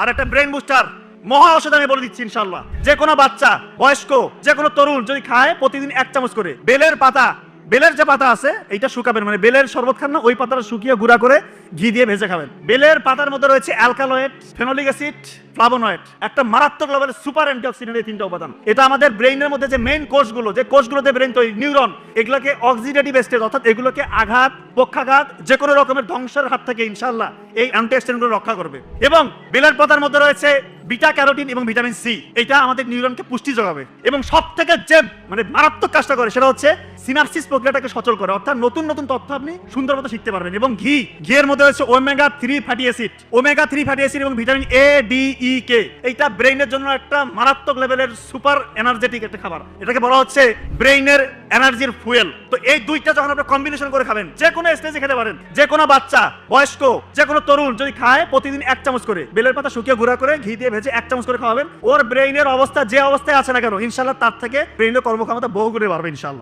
আর একটা brain booster মহা ঔষধ আমি বলে দিচ্ছি ইনশাআল্লাহ। যে কোনো বাচ্চা, বয়স্ক, যে কোনো তরুণ যদি খায় প্রতিদিন 1 চামচ করে বেলের পাতা, বেলের যে পাতা আছে এইটা শুকাবেন, মানে বেলের শরবত খান না, ওই পাতাটা শুকিয়ে গুঁড়া করে ঘি দিয়ে ভেজে খাবেন। বেলের পাতার মধ্যে রয়েছে অ্যালকালয়েড, ফেনোলিক অ্যাসিড, ফ্লাভোনয়েড, একটা মারাত্মক লেভেলের সুপার অ্যান্টিঅক্সিডেন্ট, এই 3টা উপাদান। এটা আমাদের ব্রেইনের মধ্যে যে মেইন কোষগুলো, যে কোষগুলোতে ব্রেইন তৈরি, নিউরন, এগুলোকে অক্সিডেটিভ স্টেজ অর্থাৎ এগুলোকে আঘাত, পক্ষাঘাত, যে কোনো রকমের ধ্বংসের হাত থেকে ইনশাআল্লাহ এই অ্যান্টিঅক্সিডেন্টগুলো রক্ষা করবে। এবং বেলের পাতার মধ্যে রয়েছে বিটা ক্যারোটিন এবং ভিটামিন সি, এটা আমাদের নিউরনকে পুষ্টি যোগাবে। এবং সবথেকে যে মানে মারাত্মক কাজটা করে সেটা হচ্ছে সিনাপসিস প্রক্রিয়াটাকে সচল করে, অর্থাৎ নতুন নতুন তথ্য আপনি সুন্দর মতো শিখতে পারবেন। এবং ঘিয়ের মধ্যে রয়েছে ওমেগা 3 ফ্যাটি অ্যাসিড, এবং ভিটামিন এ, ডি, ই, কে। এইটা ব্রেইনের জন্য একটা মারাত্মক লেভেলের সুপার এনার্জেটিক একটা খাবার, এটাকে বলা হচ্ছে ব্রেইনের এনার্জির ফুয়েল। তো এই দুইটা যখন আপনি কম্বিনেশন করে খাবেন, যে কোনো স্টেজে খেতে পারেন, যে কোনো বাচ্চা, বয়স্ক, যে কোনো তরুণ যদি খায় প্রতিদিন 1 চামচ করে বেলের পাতা শুকিয়ে গুঁড়া করে ঘি দিয়ে ভেজে 1 চামচ করে খাওয়াবেন, ওর ব্রেইনের অবস্থা যে অবস্থায় আছে না কেন ইনশাআল্লাহ তার থেকে ব্রেইনের কর্মক্ষমতা বহু গুণে বাড়বে ইনশাআল্লাহ।